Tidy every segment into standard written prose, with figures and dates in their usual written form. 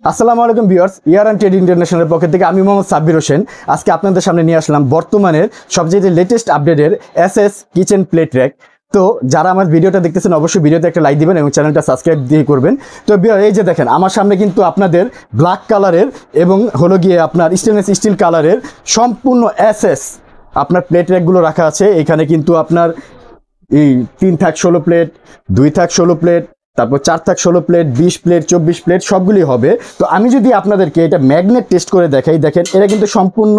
আসসালামু আলাইকুম viewers, year and trade ইন্টারন্যাশনালের পক্ষ থেকে আমি মোহাম্মদ সাব্বির হোসেন আজকে আপনাদের সামনে নিয়ে আসলাম বর্তমানের সবচেয়ে লেটেস্ট আপডেটের এসএস কিচেন প্লেট র্যাক। তো যারা আমার ভিডিওটা দেখতেছেন অবশ্যই ভিডিওতে একটা লাইক দিবেন এবং চ্যানেলটা সাবস্ক্রাইব দিয়ে করবেন। তো এই যে দেখেন আমার সামনে কিন্তু আপনাদের ব্ল্যাক কালারের এবং হলো গিয়ে আপনার স্টেনলেস স্টিল কালারের সম্পূর্ণ এসএস আপনার প্লেট র্যাকগুলো রাখা আছে। এখানে কিন্তু আপনার এই 3 থাক 16 প্লেট, 2 থাক 16 প্লেট, তারপর 4 থাক 16 প্লেট, 20 প্লেট, 24 প্লেট সবগুলি হবে। তো আমি যদি আপনাদেরকে এটা ম্যাগনেট টেস্ট করে দেখাই, দেখেন এটা কিন্তু সম্পূর্ণ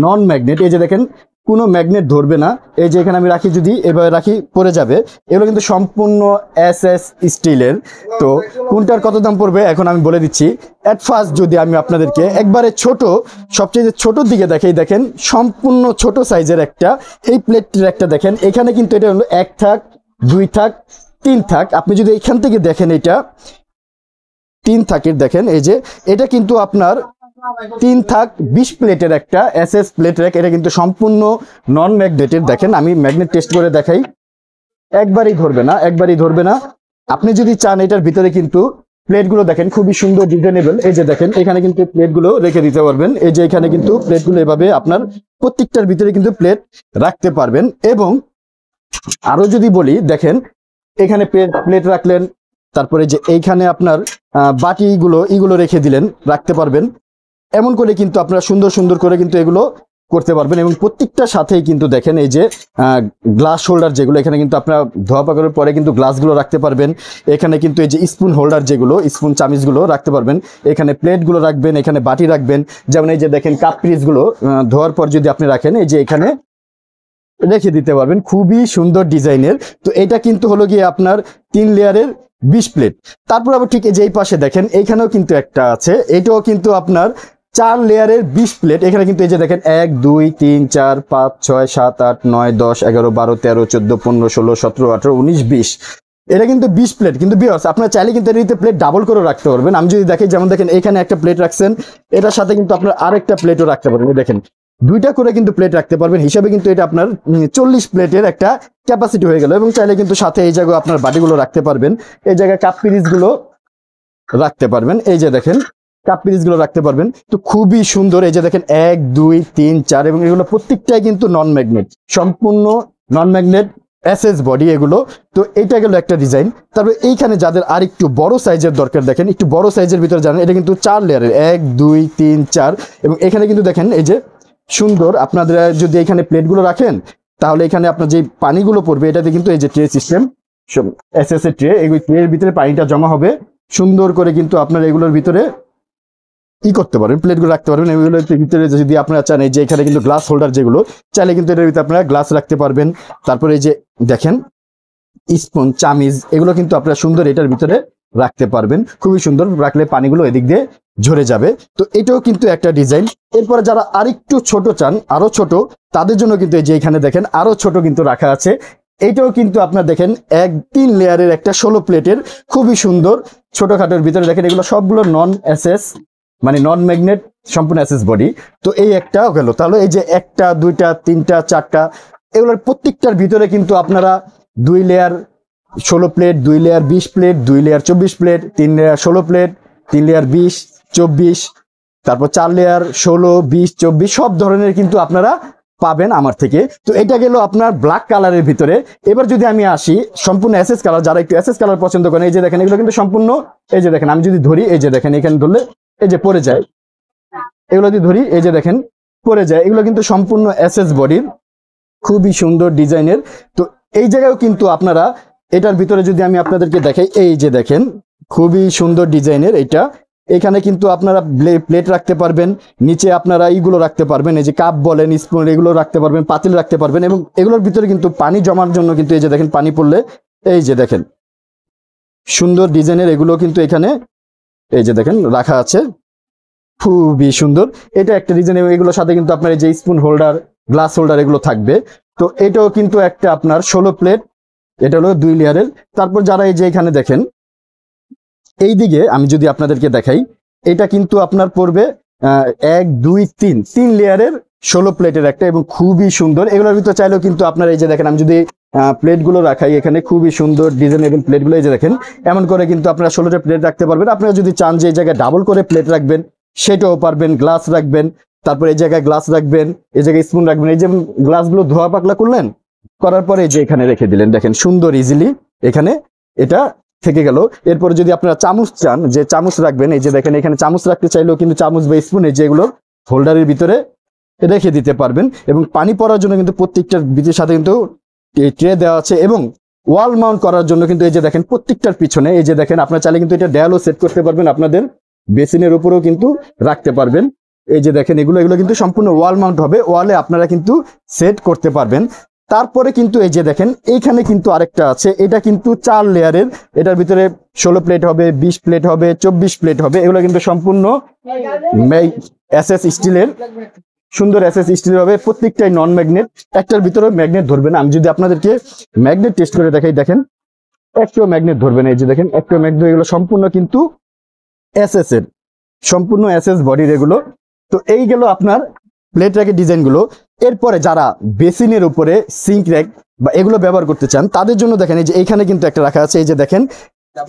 নন ম্যাগনেট। এই যে দেখেন কোনো ম্যাগনেট ধরবে না। এই যে এখানে আমি রাখি, যদি এভাবে রাখি পড়ে যাবে। এগুলো কিন্তু সম্পূর্ণ এসএস স্টিলের। তো কোনটার কত দাম পড়বে এখন আমি বলে দিচ্ছি। অ্যাট ফার্স্ট যদি আমি আপনাদেরকে একবারে ছোট, সবচেয়ে ছোটোর দিকে দেখাই, দেখেন সম্পূর্ণ ছোট সাইজের একটা এই প্লেটটির একটা দেখেন। এখানে কিন্তু এটা হলো 1 থাক, 2 থাক, 3 থাক। আপনি যদি এখান থেকে দেখেন এটা 3 থাকের দেখেন, এই যে এটা কিন্তু আপনার 3 থাক 20 প্লেটের একটা এসএস প্লেট র্যাক। এটা কিন্তু সম্পূর্ণ নন ম্যাগনেটের। দেখেন আমি ম্যাগনেট টেস্ট করে দেখাই, একবারই ধরবে না, একবারই ধরবে না। আপনি যদি চান এটার ভিতরে কিন্তু প্লেটগুলো দেখেন খুবই সুন্দর ডিজাইনেবল। এই যে দেখেন এখানে কিন্তু প্লেটগুলো রেখে দিতে পারবেন। এই যে এখানে কিন্তু প্লেটগুলো এভাবে আপনার প্রত্যেকটার ভিতরে কিন্তু প্লেট রাখতে পারবেন। এবং আরো যদি বলি, দেখেন এখানে প্লেট রাখলেন, তারপরে যে এইখানে আপনার বাটিগুলো এগুলো রেখে দিলেন, রাখতে পারবেন। এমন করে কিন্তু আপনারা সুন্দর সুন্দর করে কিন্তু এগুলো করতে পারবেন। এবং প্রত্যেকটার সাথেই কিন্তু দেখেন এই যে গ্লাস হোল্ডার যেগুলো, এখানে কিন্তু আপনারা ধোয়া পাকানোর পরে কিন্তু গ্লাসগুলো রাখতে পারবেন। এখানে কিন্তু এই যে স্পুন হোল্ডার যেগুলো, স্পুন চামিচগুলো রাখতে পারবেন। এখানে প্লেটগুলো রাখবেন, এখানে বাটি রাখবেন। যেমন এই যে দেখেন কাপ পিসগুলো ধোয়ার পর যদি আপনি রাখেন, এই যে এখানে রেখে দিতে পারবেন। খুবই সুন্দর ডিজাইনের। তো এটা কিন্তু হলো গিয়ে আপনার 3 লেয়ারের 20 প্লেট। তারপর আবার ঠিক এই যে এই পাশে দেখেন এইখানেও কিন্তু একটা আছে, এটাও কিন্তু আপনার 4 লেয়ারের 20 প্লেট। এখানে কিন্তু এই যে দেখেন 1 2 3 4 5 6 7 8 9 10 11 12 13 14 15 16 17 18 19 20। এটা কিন্তু 20 প্লেট। কিন্তু ভিউয়ার্স আপনারা চাইলে কিন্তু এর ভিতরে প্লেট ডাবল করে রাখতে পারবেন। আমি যদি দেখি, যেমন দেখেন এখানে একটা প্লেট রাখছেন, এটার সাথে কিন্তু আপনার আরেকটা প্লেটও রাখতে পারবেন। দেখেন 2টা করে কিন্তু প্লেট রাখতে পারবেন। হিসাবে কিন্তু এটা আপনার 40 প্লেটের একটা ক্যাপাসিটি হয়ে গেল। এবং চাইলে কিন্তু সাথে এই জায়গায় আপনার বাটিগুলো রাখতে পারবেন, এই জায়গায় কাপ পিরিচগুলো রাখতে পারবেন। এই যে দেখেন কাপ পিরিচগুলো রাখতে পারবেন। তো খুবই সুন্দর। এই যে দেখেন 1 2 3 4, এবং এগুলো প্রত্যেকটাই কিন্তু নন ম্যাগনেট, সম্পূর্ণ নন ম্যাগনেট এসএস বডি এগুলো। তো এইটা গেল একটা ডিজাইন। তারপর এইখানে যাদের আর একটু বড় সাইজের দরকার, দেখেন একটু বড় সাইজের ভিতরে জানেন, এটা কিন্তু 4 লেয়ারের 1 2 3 4। এবং এখানে কিন্তু দেখেন এই যে সুন্দর, আপনারা যদি এখানে প্লেটগুলো রাখেন তাহলে এখানে আপনার যে পানিগুলো পড়বে, এটাতে কিন্তু এই যে ট্রে সিস্টেম, এসএস এর ট্রে, এই ট্রের ভিতরে পানিটা জমা হবে। সুন্দর করে কিন্তু আপনারা এগুলোর ভিতরে করতে পারবেন, প্লেটগুলো রাখতে পারবেন। এগুলোর ভিতরে যদি আপনারা চান, এই যে এখানে কিন্তু গ্লাস হোল্ডার যেগুলো, চাইলে কিন্তু এটার ভিতরে আপনারা গ্লাস রাখতে পারবেন। তারপরে এই যে দেখেন স্পুন চামিজ, এগুলো কিন্তু আপনারা সুন্দর এটার ভিতরে রাখতে পারবেন। খুবই সুন্দর, রাখলে পানিগুলো এদিক দিয়ে ঝরে যাবে। তো এটাও কিন্তু একটা ডিজাইন। এরপরে যারা আরেকটু ছোট চান, আরো ছোট, তাদের জন্য কিন্তু এই যে এখানে দেখেন আরো ছোট কিন্তু রাখা আছে। এইটাও কিন্তু আপনার দেখেন 3 লেয়ারের একটা 16 প্লেটের খুবই সুন্দর ছোটখাটোর ভিতরে। দেখেন এগুলো সবগুলো নন এসএস, মানে নন ম্যাগনেট, সম্পূর্ণ এসএস বডি। তো এই একটা গেল। তাহলে এই যে 1টা 2টা 3টা 4টা, এগুলোর প্রত্যেকটার ভিতরে কিন্তু আপনারা 2 layer 16 plate, 2 layer 20 plate, 2 layer 24 plate, 3 layer 16 plate, 3 layer 20 24, তারপর 4 লেয়ার 16 20 24 সব ধরনের কিন্তু আপনারা পাবেন আমার থেকে। তো এটা গেল আপনার ব্ল্যাক কালারের ভিতরে। এবার যদি আমি আসি সম্পূর্ণ এসএস কালার, যারা একটু এসএস কালার পছন্দ করেন, এই যে দেখেন এগুলো কিন্তু সম্পূর্ণ, এই যে দেখেন আমি যদি ধরি, এই যে দেখেন এখানে ধরলে এই যে পড়ে যায়, এগুলো যদি ধরি এই যে দেখেন পড়ে যায়। এগুলো কিন্তু সম্পূর্ণ এসএস বডির, খুবই সুন্দর ডিজাইনের। তো এই জায়গায়ও কিন্তু আপনারা এটার ভিতরে যদি আমি আপনাদেরকে দেখাই, এই যে দেখেন খুবই সুন্দর ডিজাইনের এটা। এখানে কিন্তু আপনারা প্লেট রাখতে পারবেন, নিচে আপনারা এইগুলো রাখতে পারবেন, এই যে কাপ বলেন, স্পুন, এগুলো রাখতে পারবেন, পাতিল রাখতে পারবেন। এবং এগুলোর ভিতরে কিন্তু পানি জমার জন্য কিন্তু এই যে দেখেন পানি পড়লে, এই যে দেখেন সুন্দর ডিজাইনের এগুলো কিন্তু এখানে এই যে দেখেন রাখা আছে, খুবই সুন্দর। এটা একটা ডিজাইন। এগুলোর সাথে কিন্তু আপনার এই যে স্পুন হোল্ডার, গ্লাস হোল্ডার এগুলো থাকবে। তো এটাও কিন্তু একটা আপনার 16 প্লেট, এটা হলো 2 লেয়ারের। তারপর যারা এই যে এখানে দেখেন এই দিকে আমি যদি আপনাদেরকে দেখাই, এটা কিন্তু আপনার পড়বে 1 2 3 লেয়ারের 16 প্লেটের একটা এবং খুবই সুন্দর। এগুলোর ভিতরে চাইলেও কিন্তু আপনারা এই যে দেখেন, আমি যদি প্লেটগুলো রাখাই এখানে, খুবই সুন্দর ডিজাইনেবল প্লেটগুলো এই যে দেখেন, এমন করে কিন্তু আপনারা 16টা প্লেট রাখতে পারবেন। আপনারা যদি চান যে এই জায়গায় ডাবল করে প্লেট রাখবেন সেটাও পারবেন, গ্লাস রাখবেন, তারপর এই জায়গায় গ্লাস রাখবেন, এই জায়গায় স্পুন রাখবেন। এই যে গ্লাসগুলো ধোয়া পাকলা করলেন, করার পরে যে এখানে রেখে দিলেন, দেখেন সুন্দর ইজিলি এখানে এটা থেকে গেল। এরপরে যদি আপনারা চামচ চান, যে চামচ রাখবেন, এই যে দেখেন এখানে চামচ রাখতে চাইলেও কিন্তু চামচ বা স্পুন এই যেগুলো হোল্ডারের ভিতরে রেখে দিতে পারবেন। এবং পানি পড়ার জন্য কিন্তু প্রত্যেকটার ভিতরের সাথে কিন্তু ট্রে দেওয়া আছে। এবং ওয়াল মাউন্ট করার জন্য কিন্তু এই যে দেখেন প্রত্যেকটার পিছনে এই যে দেখেন, আপনারা চাইলে কিন্তু এটা দেয়ালও সেট করতে পারবেন, আপনাদের বেসিনের উপরেও কিন্তু রাখতে পারবেন। এই যে দেখেন এগুলো কিন্তু সম্পূর্ণ ওয়াল মাউন্ট হবে, ওয়ালে আপনারা কিন্তু সেট করতে পারবেন। তারপরে কিন্তু এই যে দেখেন এইখানে কিন্তু আরেকটা আছে, এটা কিন্তু 4 লেয়ারের, এটার ভিতরে 16 প্লেট হবে, 20 প্লেট হবে, 24 প্লেট হবে। এগুলো কিন্তু সম্পূর্ণ এসএস স্টিলের, সুন্দর এসএস স্টিলের হবে, প্রত্যেকটাই নন ম্যাগনেট, একটার ভিতরে ম্যাগনেট ধরবে না। আমি যদি আপনাদেরকে ম্যাগনেট টেস্ট করে দেখাই, দেখেন একটাও ম্যাগনেট ধরবে না, এই যে দেখেন একটাও ম্যাগনেট। এগুলো সম্পূর্ণ কিন্তু এসএস এর, সম্পূর্ণ এসএস বডির এগুলো। তো এই গেল আপনার প্লেট র্যাকের ডিজাইনগুলো। এরপরে যারা বেসিনের উপরে সিঙ্ক র্যাক বা এগুলো ব্যবহার করতে চান তাদের জন্য দেখেন এই যে এইখানে কিন্তু একটা রাখা আছে, এই যে দেখেন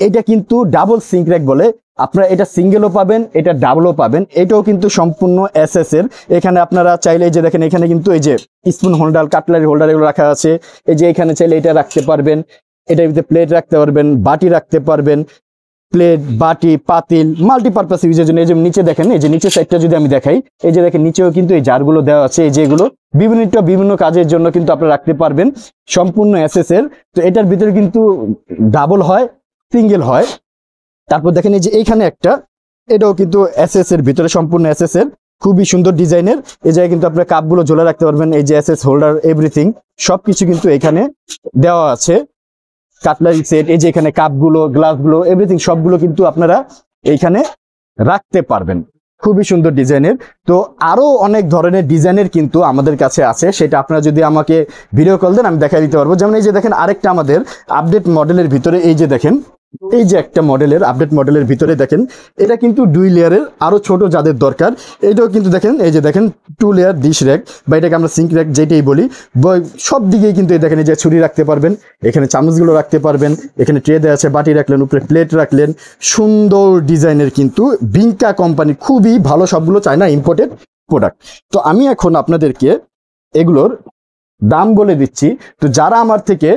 এটা কিন্তু ডাবল সিঙ্ক র্যাক বলে। আপনারা এটা সিঙ্গেলও পাবেন, এটা ডাবলও পাবেন। এটাও কিন্তু সম্পূর্ণ এসএস এর। এখানে আপনারা চাইলে এই যে দেখেন এখানে কিন্তু এই যে স্পুন হোল্ডার, কাটলারি হোল্ডার এগুলো রাখা আছে। এই যে এখানে চাইলে এটা রাখতে পারবেন, এটার ভিতরে প্লেট রাখতে পারবেন, বাটি রাখতে পারবেন, প্লেট, বাটি, পাতিল, মাল্টিপারপাস ইউজের জন্য। এই যে নিচে দেখেন, এই যে নিচের সাইডটা যদি আমি দেখাই, এই যে দেখেন নিচেও কিন্তু এই জারগুলো দেওয়া আছে, এই যে এগুলো বিভিন্ন কাজের জন্য কিন্তু আপনারা রাখতে পারবেন, সম্পূর্ণ এসএস এর। তো এটার ভিতরে কিন্তু ডাবল হয়, সিঙ্গেল হয়। তারপর দেখেন এই যে এইখানে একটা, এটাও কিন্তু এসএস এর ভিতরে, সম্পূর্ণ এসএস এর, খুবই সুন্দর ডিজাইনের। এই জায়গায় কিন্তু আপনারা কাপগুলো ঝোলা রাখতে পারবেন, এই যে এসএস হোল্ডার এভরিথিং সবকিছু কিন্তু এখানে দেওয়া আছে। কাটলারি সেট, এই যে এখানে কাপগুলো, গ্লাসগুলো, এভরিথিং সবগুলো কিন্তু আপনারা এইখানে রাখতে পারবেন, খুবই সুন্দর ডিজাইনের। তো আরো অনেক ধরনের ডিজাইনের কিন্তু আমাদের কাছে আছে, সেটা আপনারা যদি আমাকে ভিডিও কল দেন আমি দেখাই দিতে পারবো। যেমন এই যে দেখেন আরেকটা আমাদের আপডেট মডেলের ভিতরে, এই যে দেখেন এই যে একটা মডেলের আপডেট মডেলের ভিতরে দেখেন এটা কিন্তু 2 লেয়ারের, আরো ছোট যাদের দরকার এইটাও কিন্তু দেখেন, এই যে দেখেন 2 লেয়ার ডিশ র্যাক বা এটাকে আমরা সিঙ্ক র্যাক যেটাই বলি, সব দিকেই কিন্তু এই দেখেন এই যে ছুরি রাখতে পারবেন, এখানে চামচগুলো রাখতে পারবেন, এখানে ট্রে দেওয়া আছে, বাটি রাখলেন, উপরে প্লেট রাখলেন, সুন্দর ডিজাইনের কিন্তু বিঙ্কা কোম্পানি, খুবই ভালো, সবগুলো চায়না ইম্পোর্টেড প্রোডাক্ট। তো আমি এখন আপনাদেরকে এগুলোর দাম বলে দিচ্ছি। তো যারা আমার থেকে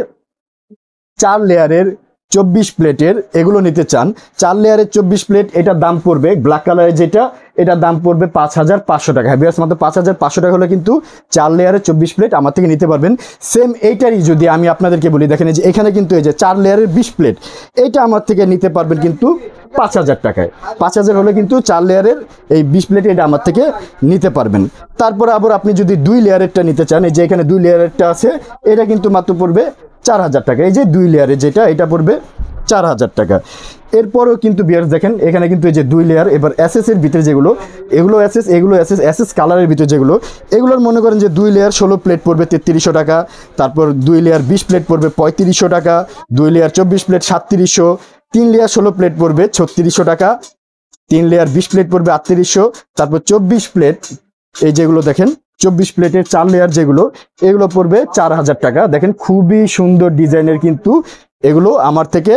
4 লেয়ারের 24 প্লেটের এগুলো নিতে চান, 4 লেয়ারের 24 প্লেট, এটার দাম পড়বে ব্ল্যাক কালারের যেটা, এটার দাম পড়বে 5500 টাকা। হ্যাঁ, মাত্র 5500 টাকা হলে কিন্তু 4 লেয়ারের 24 প্লেট আমার থেকে নিতে পারবেন। সেম এইটারই যদি আমি আপনাদেরকে বলি, দেখেন এই যে এখানে কিন্তু এই যে 4 লেয়ারের 20 প্লেট, এইটা আমার থেকে নিতে পারবেন কিন্তু 5000 টাকায়। 5000 হলে কিন্তু 4 লেয়ারের এই 20 প্লেট এটা আমার থেকে নিতে পারবেন। তারপরে আবার আপনি যদি 2 লেয়ারেরটা নিতে চান, এই যে এখানে 2 লেয়ারেরটা আছে, এটা কিন্তু মাত্র পড়বে 4000 টাকা। এই যে 2 লেয়ারে যেটা, এটা পড়বে 4000 টাকা। এরপরেও কিন্তু ভিউয়ার্স দেখেন এখানে কিন্তু এই যে 2 লেয়ার, এবার এসএস এর ভিতরে যেগুলো, এগুলো এসএস, এগুলো এসএস, এসএস কালারের ভিতরে যেগুলো, এগুলোর মনে করেন যে 2 লেয়ার 16 প্লেট পড়বে 3300 টাকা, তারপর 2 লেয়ার 20 প্লেট পড়বে 3500 টাকা, 2 লেয়ার 24 প্লেট 3700, 3 লেয়ার 16 প্লেট পড়বে 3600 টাকা, 3 লেয়ার 20 প্লেট পড়বে 3800, তারপর 24 প্লেট এই যেগুলো দেখেন 24 প্লেটের 4 লেয়ার যেগুলো, এগুলো পড়বে 4000 টাকা। দেখেন খুবই সুন্দর ডিজাইনের কিন্তু এগুলো আমার থেকে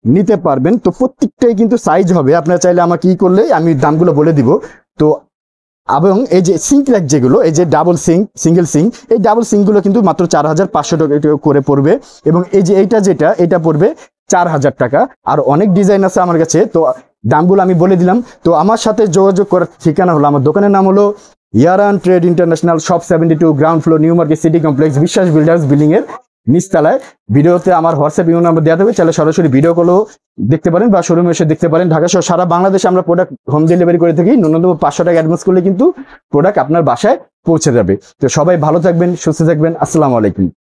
নিতে পারবেন। তো প্রত্যেকটাই কিন্তু সাইজ হবে, আপনারা চাইলে আমাকে কি করলে আমি দামগুলো বলে দিব। তো এবং এই যে সিঙ্ক র্যাক যেগুলো, এই যে ডাবল সিঙ্ক, সিঙ্গেল সিঙ্ক, এই ডাবল সিঙ্কগুলো কিন্তু মাত্র 4500 টাকা করে পড়বে। এবং এই যে এইটা যেটা, এটা পড়বে 4000 টাকা। আর অনেক ডিজাইন আছে আমার কাছে, তো দামগুলো আমি বলে দিলাম। তো আমার সাথে যোগাযোগ করার ঠিকানা হলো, আমার দোকানের নাম হলো Yaran trade international, shop 72, ground floor, new market city complex, Biswas builders building এর নিচতলায়। ভিডিওতে আমার হোয়াটসঅ্যাপ ইমেল নাম্বার দেওয়া থাকবে, চাইলে সরাসরি ভিডিও কলও দেখতে পারেন বা শোরুমে এসে দেখতে পারেন। ঢাকা সহ সারা বাংলাদেশে আমরা প্রোডাক্ট হোম ডেলিভারি করে থাকি। ন্যূনতম 500 টাকা অ্যাডভান্স করলে কিন্তু প্রোডাক্ট আপনার বাসায় পৌঁছে যাবে। তো সবাই ভালো থাকবেন, সুস্থ থাকবেন, আসসালামু আলাইকুম।